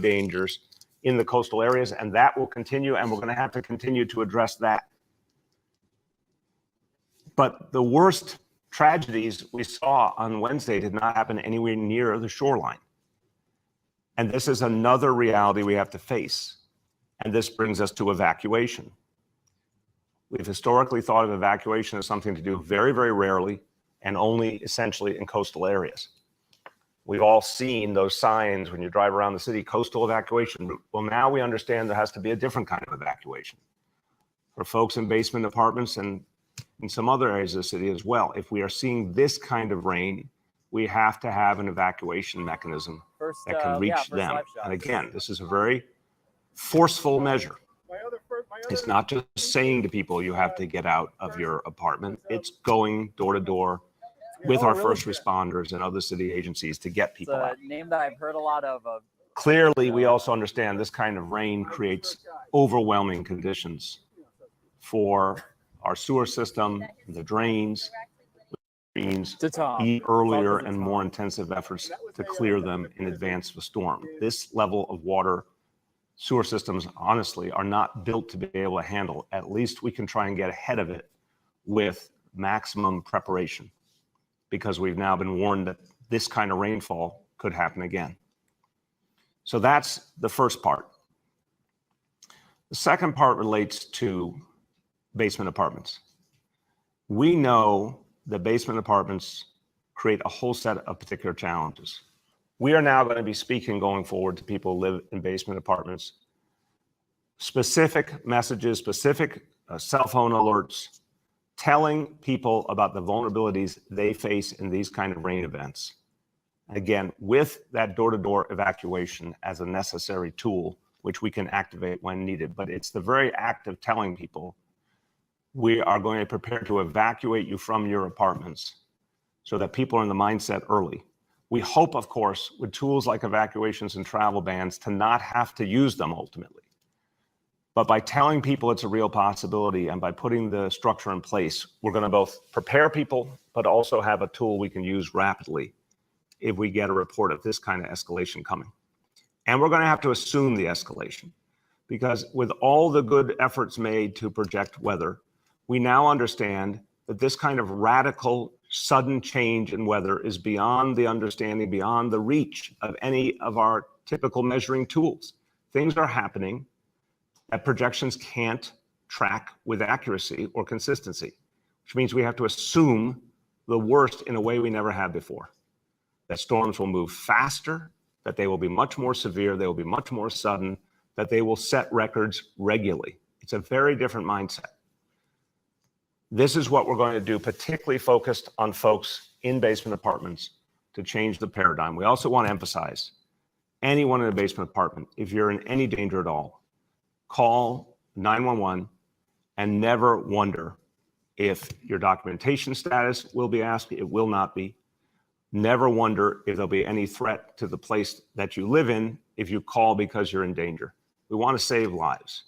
dangers in the coastal areas, and that will continue, and we're going to have to continue to address that. But the worst tragedies we saw on Wednesday did not happen anywhere near the shoreline. And this is another reality we have to face. And this brings us to evacuation. We've historically thought of evacuation as something to do very, very rarely and only essentially in coastal areas. We've all seen those signs when you drive around the city, coastal evacuation route. Well, now we understand there has to be a different kind of evacuation for folks in basement apartments and in some other areas of the city as well. If we are seeing this kind of rain, we have to have an evacuation mechanism that can reach them. And again, this is a very forceful measure. It's not just saying to people you have to get out of your apartment. It's going door to door with our first responders and other city agencies to get people out. It's a name that I've heard a lot of. Clearly, we also understand this kind of rain creates overwhelming conditions for our sewer system, the drains, which means earlier and more intensive efforts to clear them in advance of a storm. This level of water sewer systems, honestly, are not built to be able to handle. At least we can try and get ahead of it with maximum preparation, because we've now been warned that this kind of rainfall could happen again. So that's the first part. The second part relates to basement apartments. We know that basement apartments create a whole set of particular challenges. We are now going to be speaking going forward to people who live in basement apartments, specific messages, specific cell phone alerts, telling people about the vulnerabilities they face in these kind of rain events. Again, with that door-to-door evacuation as a necessary tool, which we can activate when needed. But it's the very act of telling people, we are going to prepare to evacuate you from your apartments so that people are in the mindset early. We hope, of course, with tools like evacuations and travel bans to not have to use them ultimately. But by telling people it's a real possibility and by putting the structure in place, we're going to both prepare people, but also have a tool we can use rapidly if we get a report of this kind of escalation coming. And we're going to have to assume the escalation, because with all the good efforts made to project weather, we now understand that this kind of radical, sudden change in weather is beyond the understanding, beyond the reach of any of our typical measuring tools. Things are happening that projections can't track with accuracy or consistency, which means we have to assume the worst in a way we never have before. That storms will move faster, that they will be much more severe, they will be much more sudden, that they will set records regularly. It's a very different mindset. This is what we're going to do, particularly focused on folks in basement apartments, to change the paradigm. We also want to emphasize, anyone in a basement apartment, if you're in any danger at all, call 911 and never wonder if your documentation status will be asked. It will not be. Never wonder if there'll be any threat to the place that you live in if you call because you're in danger. We want to save lives.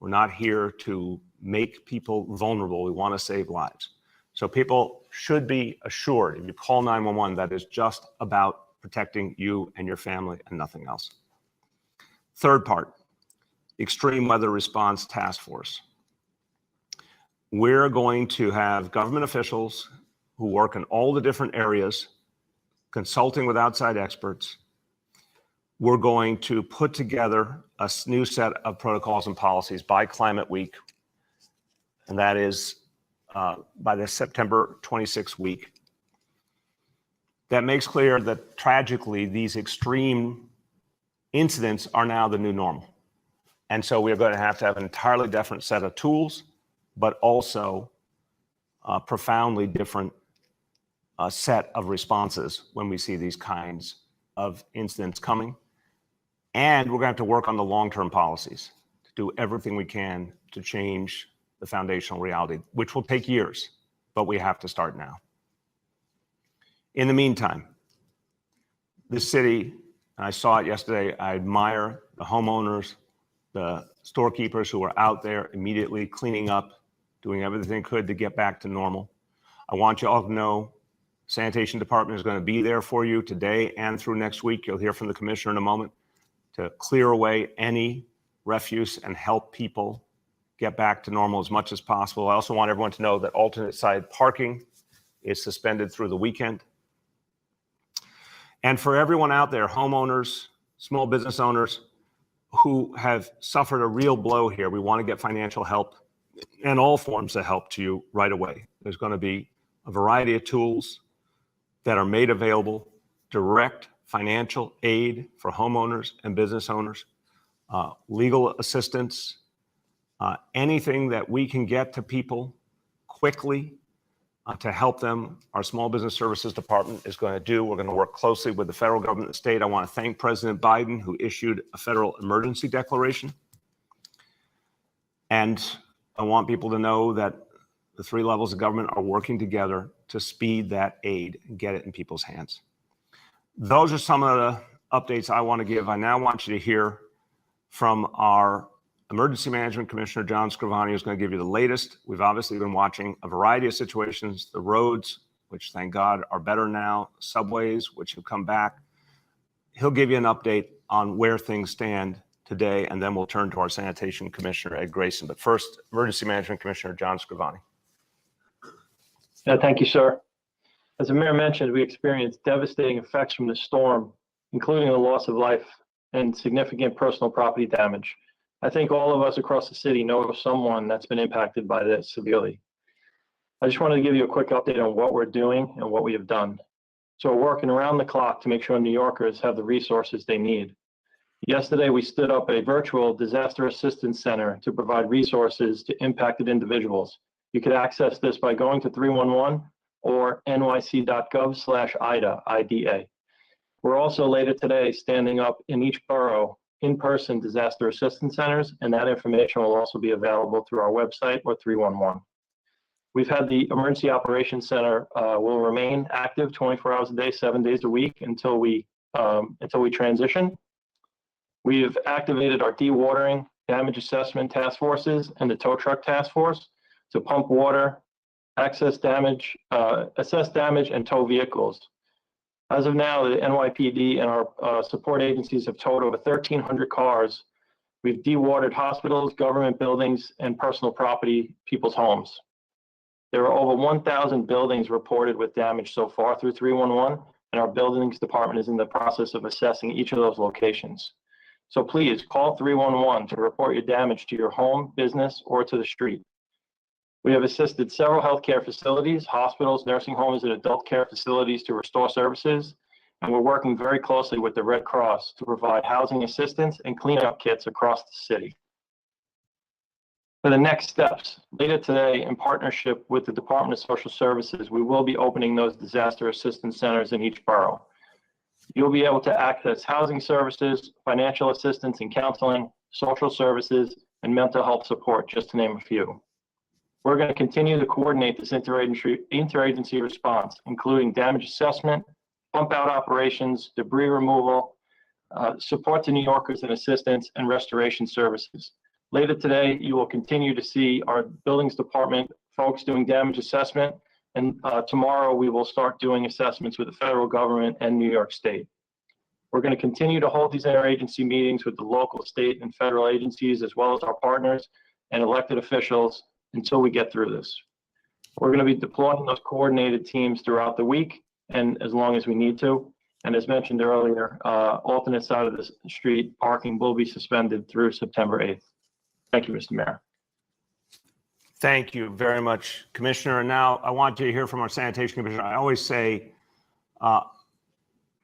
We're not here to make people vulnerable. We want to save lives. So people should be assured, if you call 911, that is just about protecting you and your family and nothing else. Third part, Extreme Weather Response Task Force. We're going to have government officials who work in all the different areas, consulting with outside experts. We're going to put together a new set of protocols and policies by Climate Week, and that is by the September 26th week. That makes clear that tragically these extreme incidents are now the new normal. And so we're going to have an entirely different set of tools, but also a profoundly different set of responses when we see these kinds of incidents coming. And we're going to have to work on the long-term policies to do everything we can to change the foundational reality, which will take years, but we have to start now. In the meantime, this city, and I saw it yesterday, I admire the homeowners, the storekeepers who are out there immediately cleaning up, doing everything they could to get back to normal. I want you all to know sanitation department is going to be there for you today and through next week. You'll hear from the commissioner in a moment. to clear away any refuse and help people get back to normal as much as possible. I also want everyone to know that alternate side parking is suspended through the weekend. And for everyone out there, homeowners, small business owners who have suffered a real blow here, we want to get financial help and all forms of help to you right away. There's going to be a variety of tools that are made available, direct financial aid for homeowners and business owners, legal assistance, anything that we can get to people quickly to help them. Our Small Business Services Department is going to do. We're going to work closely with the federal government and the state. I want to thank President Biden, who issued a federal emergency declaration. And I want people to know that the three levels of government are working together to speed that aid and get it in people's hands. Those are some of the updates I want to give. I now want you to hear from our Emergency Management Commissioner, John Stravani, who's going to give you the latest. We've obviously been watching a variety of situations, the roads, which thank God are better now, subways, which have come back. He'll give you an update on where things stand today, and then we'll turn to our Sanitation Commissioner, Ed Grayson. But first, Emergency Management Commissioner, John Stravani. Thank you, sir. As the mayor mentioned, we experienced devastating effects from the storm, including the loss of life and significant personal property damage. I think all of us across the city know of someone that's been impacted by this severely. I just wanted to give you a quick update on what we're doing and what we have done. So we're working around the clock to make sure New Yorkers have the resources they need. Yesterday, we stood up a virtual disaster assistance center to provide resources to impacted individuals. You could access this by going to 311 or nyc.gov/IDA, IDA. We're also later today standing up in each borough in-person disaster assistance centers, and that information will also be available through our website or 311. We've had the Emergency Operations Center will remain active 24 hours a day, 7 days a week until we transition. We've activated our dewatering, damage assessment task forces, and the tow truck task force to pump water, assess damage, and tow vehicles. As of now, the NYPD and our support agencies have towed over 1,300 cars. We've dewatered hospitals, government buildings, and personal property, people's homes. There are over 1,000 buildings reported with damage so far through 311, and our buildings department is in the process of assessing each of those locations. So please call 311 to report your damage to your home, business, or to the street. We have assisted several healthcare facilities, hospitals, nursing homes, and adult care facilities to restore services, and we're working very closely with the Red Cross to provide housing assistance and cleanup kits across the city. For the next steps, later today, in partnership with the Department of Social Services, we will be opening those disaster assistance centers in each borough. You'll be able to access housing services, financial assistance and counseling, social services, and mental health support, just to name a few. We're going to continue to coordinate this interagency response, including damage assessment, pump out operations, debris removal, support to New Yorkers and assistance, and restoration services. Later today, you will continue to see our buildings department folks doing damage assessment, and tomorrow we will start doing assessments with the federal government and New York State. We're going to continue to hold these interagency meetings with the local, state, and federal agencies, as well as our partners and elected officials, until we get through this. We're going to be deploying those coordinated teams throughout the week and as long as we need to. And as mentioned earlier, alternate side of the street parking will be suspended through September 8th. Thank you, Mr. Mayor. Thank you very much, Commissioner. And now I want you to hear from our Sanitation Commissioner. I always say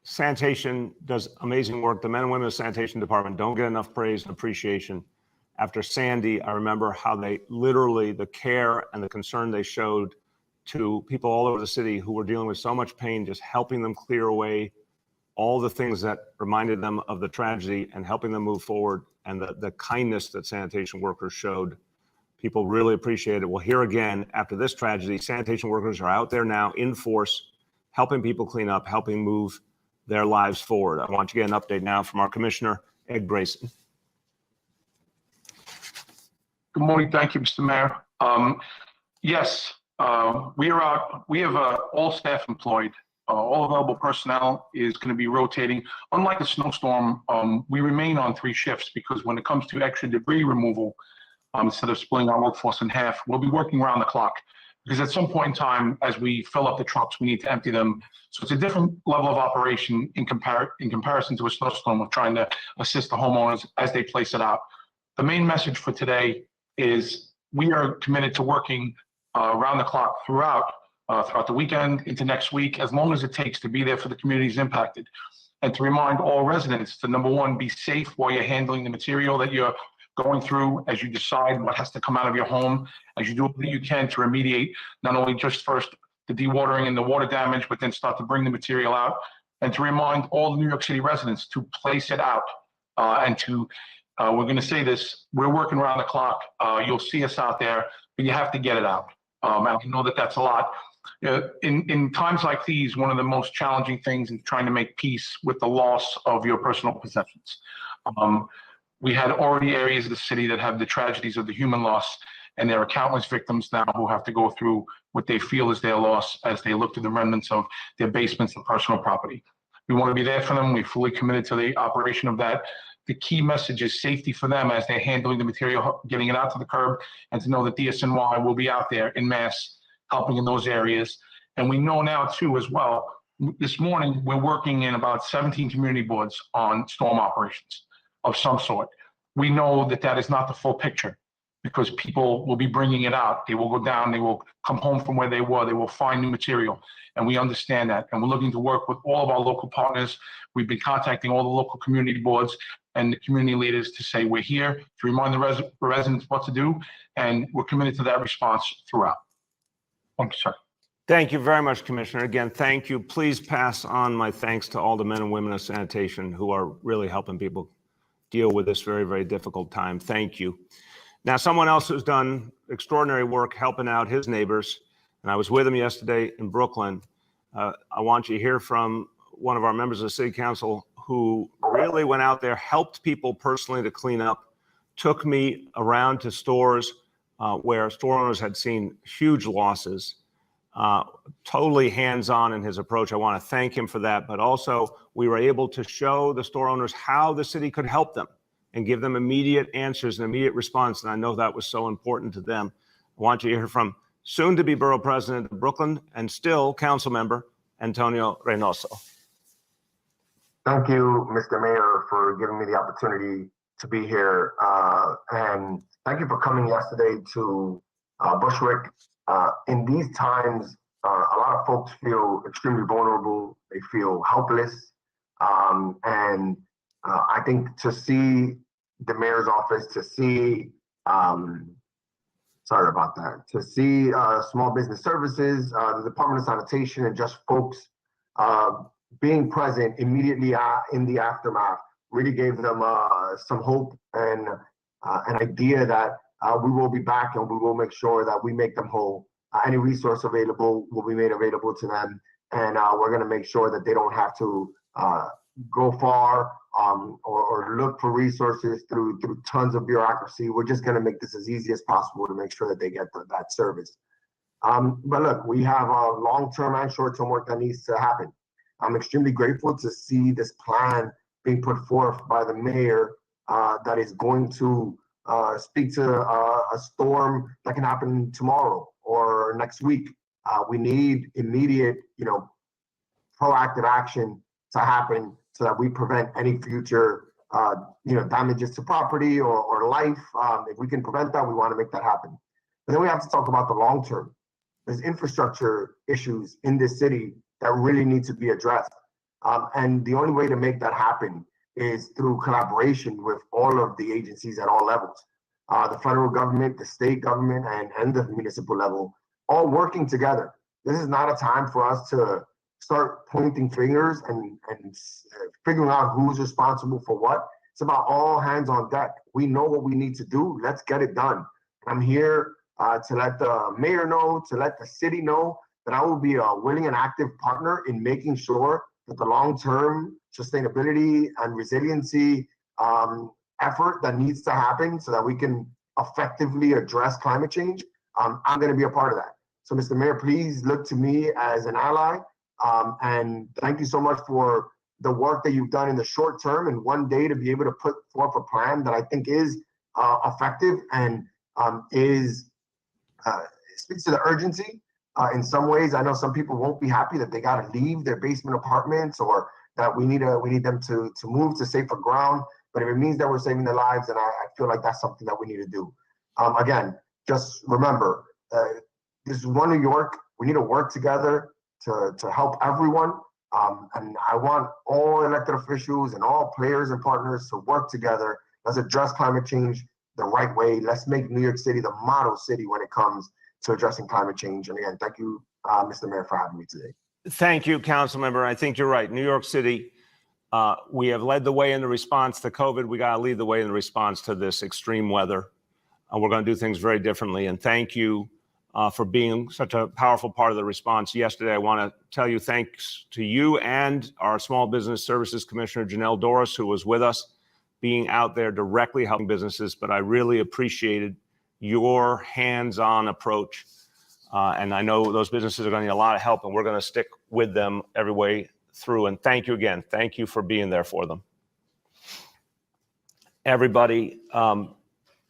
sanitation does amazing work. The men and women of the Sanitation Department don't get enough praise and appreciation. After Sandy, I remember how they literally, the care and the concern they showed to people all over the city who were dealing with so much pain, just helping them clear away all the things that reminded them of the tragedy and helping them move forward, and the kindness that sanitation workers showed. People really appreciate it. Well, here again, after this tragedy, sanitation workers are out there now in force, helping people clean up, helping move their lives forward. I want you to get an update now from our Commissioner, Ed Grayson. Good morning. Thank you, Mr. Mayor. Yes, we are out. We have all staff employed All available personnel is going to be rotating. Unlike a snowstorm, we remain on 3 shifts because when it comes to extra debris removal, instead of splitting our workforce in half, we'll be working around the clock. Because at some point in time, as we fill up the trucks, we need to empty them. So it's a different level of operation in comparison to a snowstorm of trying to assist the homeowners as they place it out. The main message for today is we are committed to working around the clock throughout the weekend into next week, as long as it takes to be there for the communities impacted. And to remind all residents to, number one, be safe while you're handling the material that you're going through as you decide what has to come out of your home, as you do what you can to remediate not only just first the dewatering and the water damage, but then start to bring the material out. And to remind all the New York City residents to place it out and to, we're going to say this, we're working around the clock. You'll see us out there, but you have to get it out. And I know that that's a lot. In times like these, one of the most challenging things is trying to make peace with the loss of your personal possessions. We had already areas of the city that have the tragedies of the human loss, and there are countless victims now who have to go through what they feel is their loss as they look to the remnants of their basements and personal property. We want to be there for them. We're fully committed to the operation of that. The key message is safety for them as they're handling the material, getting it out to the curb, and to know that DSNY will be out there in mass helping in those areas. And we know now too as well, this morning we're working in about 17 community boards on storm operations of some sort. We know that that is not the full picture because people will be bringing it out. They will go down, they will come home from where they were, they will find new material. And we understand that. And we're looking to work with all of our local partners. We've been contacting all the local community boards and the community leaders to say we're here to remind the residents what to do. And we're committed to that response throughout. Thank you, sir. Thank you very much, Commissioner. Again, thank you. Please pass on my thanks to all the men and women of sanitation who are really helping people deal with this very, very difficult time. Thank you. Now, someone else who's done extraordinary work helping out his neighbors, and I was with him yesterday in Brooklyn. I want you to hear from one of our members of the City Council who really went out there, helped people personally to clean up, took me around to stores where store owners had seen huge losses. Totally hands-on in his approach. I want to thank him for that, but also we were able to show the store owners how the city could help them and give them immediate answers and immediate response. And I know that was so important to them. I want you to hear from soon-to-be Borough President of Brooklyn and still Council Member Antonio Reynoso. Thank you, Mr. Mayor, for giving me the opportunity to be here. And thank you for coming yesterday to Bushwick. In these times, a lot of folks feel extremely vulnerable. They feel helpless. And I think to see the mayor's office, to see, sorry about that, to see small business services, the Department of Sanitation, and just folks being present immediately in the aftermath really gave them some hope and an idea that we will be back and we will make sure that we make them whole. Any resource available will be made available to them. And we're going to make sure that they don't have to go far or look for resources through tons of bureaucracy. We're just going to make this as easy as possible to make sure that they get that service. But look, we have long-term and short-term work that needs to happen. I'm extremely grateful to see this plan being put forth by the mayor that is going to speak to a storm that can happen tomorrow or next week. We need immediate, proactive action to happen so that we prevent any future, damages to property or life. If we can prevent that, we want to make that happen. But then we have to talk about the long term. There's infrastructure issues in this city that really need to be addressed. And the only way to make that happen is through collaboration with all of the agencies at all levels. The federal government, the state government, and the municipal level, all working together. This is not a time for us to start pointing fingers and figuring out who's responsible for what. It's about all hands on deck. We know what we need to do. Let's get it done. I'm here to let the mayor know, to let the city know that I will be a willing and active partner in making sure that the long-term sustainability and resiliency effort that needs to happen so that we can effectively address climate change, I'm going to be a part of that. So, Mr. Mayor, please look to me as an ally. And thank you so much for the work that you've done in the short term and one day to be able to put forth a plan that I think is effective and speaks to the urgency. In some ways, I know some people won't be happy that they got to leave their basement apartments or that we need them to move to safer ground. But if it means that we're saving their lives, then I feel like that's something that we need to do. Again, just remember, this is one New York. We need to work together to help everyone. And I want all elected officials and all players and partners to work together. Let's address climate change the right way. Let's make New York City the model city when it comes to addressing climate change. And again, thank you, Mr. Mayor, for having me today. Thank you, council member. I think you're right. New York City, we have led the way in the response to COVID. We got to lead the way in the response to this extreme weather. We're going to do things very differently. And thank you for being such a powerful part of the response yesterday. I want to tell you thanks to you and our Small Business Services Commissioner, Janelle Doris, who was with us, being out there directly helping businesses. But I really appreciated your hands-on approach. And I know those businesses are going to need a lot of help, and we're going to stick with them every way through. And thank you again. Thank you for being there for them. Everybody, I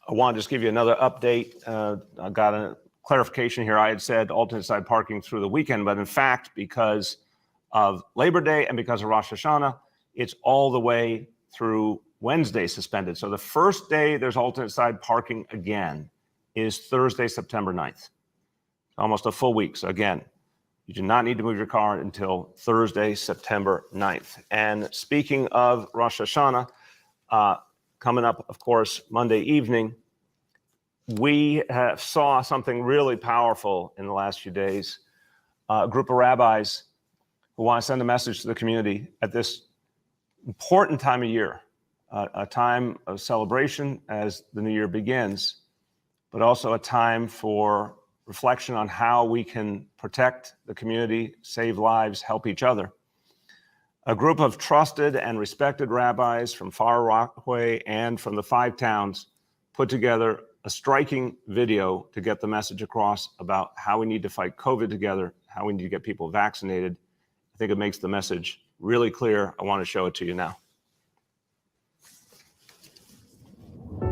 want to just give you another update. I got a clarification here. I had said alternate side parking through the weekend, but in fact, because of Labor Day and because of Rosh Hashanah, it's all the way through Wednesday suspended. So the first day there's alternate side parking again is Thursday, September 9th. Almost a full week. So again, you do not need to move your car until Thursday, September 9th. And speaking of Rosh Hashanah, coming up, of course, Monday evening, we saw something really powerful in the last few days. A group of rabbis who want to send a message to the community at this important time of year, a time of celebration as the new year begins, but also a time for reflection on how we can protect the community, save lives, help each other. A group of trusted and respected rabbis from Far Rockaway and from the 5 towns put together a striking video to get the message across about how we need to fight COVID together, how we need to get people vaccinated. I think it makes the message really clear. I want to show it to you now.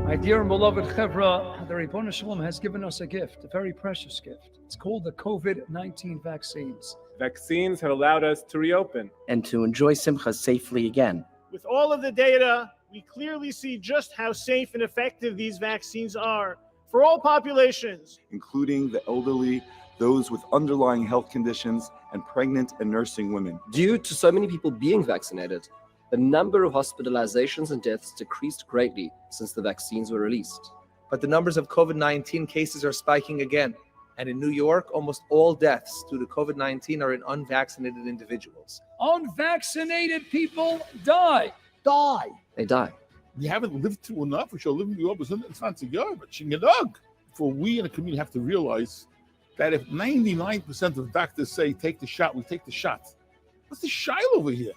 My dear and beloved Chevra, the Ribbon Shalom has given us a gift, a very precious gift. It's called the COVID-19 vaccines. Vaccines have allowed us to reopen and to enjoy Simcha safely again. With all of the data, we clearly see just how safe and effective these vaccines are for all populations, including the elderly, those with underlying health conditions, and pregnant and nursing women. Due to so many people being vaccinated, the number of hospitalizations and deaths decreased greatly since the vaccines were released. But the numbers of COVID-19 cases are spiking again. And in New York, almost all deaths due to COVID-19 are in unvaccinated individuals. Unvaccinated people die. They die. We haven't lived through enough. We shall live in New York. It's not together, but dog. For we in the community have to realize that if 99% of doctors say take the shot, we take the shot. What's the shile over here?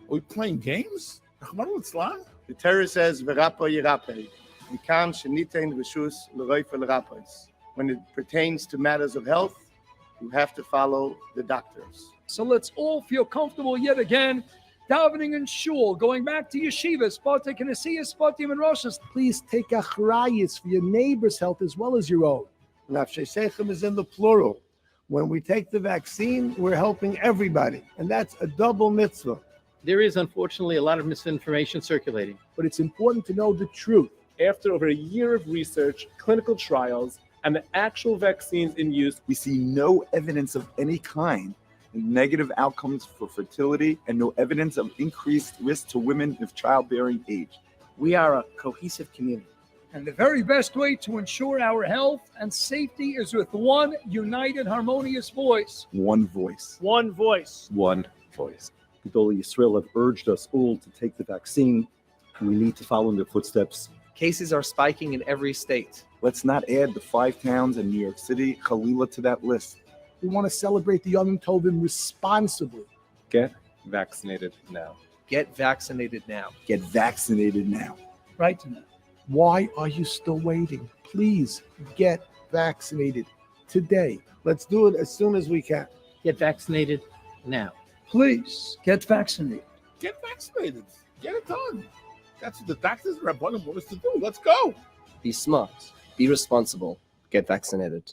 Are we playing games? The Torah says, "V'rapa yirape." When it pertains to matters of health, you have to follow the doctors. So let's all feel comfortable yet again, davening in shul, going back to yeshivas, Spotty, Knesiyas, Spotty, and Roshas. Please take achrayus for your neighbor's health as well as your own. Nafshei Seichem is in the plural. When we take the vaccine, we're helping everybody, and that's a double mitzvah. There is, unfortunately, a lot of misinformation circulating. But it's important to know the truth. After over a year of research, clinical trials, and the actual vaccines in use, we see no evidence of any kind of negative outcomes for fertility and no evidence of increased risk to women of childbearing age. We are a cohesive community. And the very best way to ensure our health and safety is with one united, harmonious voice. One voice. One voice. One voice. Gedolei Yisrael have urged us all to take the vaccine. We need to follow in their footsteps. Cases are spiking in every state. Let's not add the 5 towns in New York City, Khalila, to that list. We want to celebrate the Yom Tovim responsibly. Get vaccinated now. Get vaccinated now. Get vaccinated now. Right now. Why are you still waiting? Please get vaccinated today. Let's do it as soon as we can. Get vaccinated now. Please get vaccinated. Get vaccinated. Get it done. That's what the doctors and Rabbanim want us to do. Let's go. Be smart. Be responsible. Get vaccinated.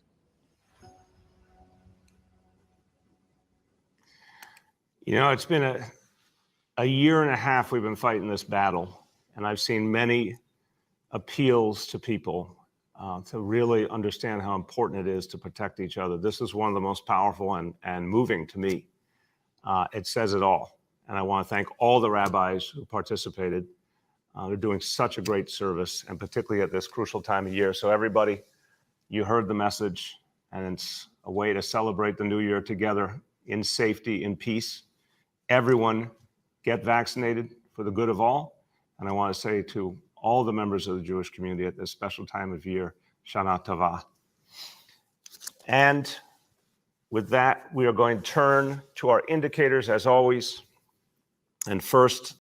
You know, it's been a year and a half we've been fighting this battle, and I've seen many appeals to people to really understand how important it is to protect each other. This is one of the most powerful and moving to me. It says it all. And I want to thank all the rabbis who participated. They're doing such a great service, and particularly at this crucial time of year. So everybody, you heard the message, and it's a way to celebrate the new year together in safety, in peace. Everyone get vaccinated for the good of all. And I want to say to all the members of the Jewish community at this special time of year, Shana Tova. And with that, we are going to turn to our indicators as always. And first,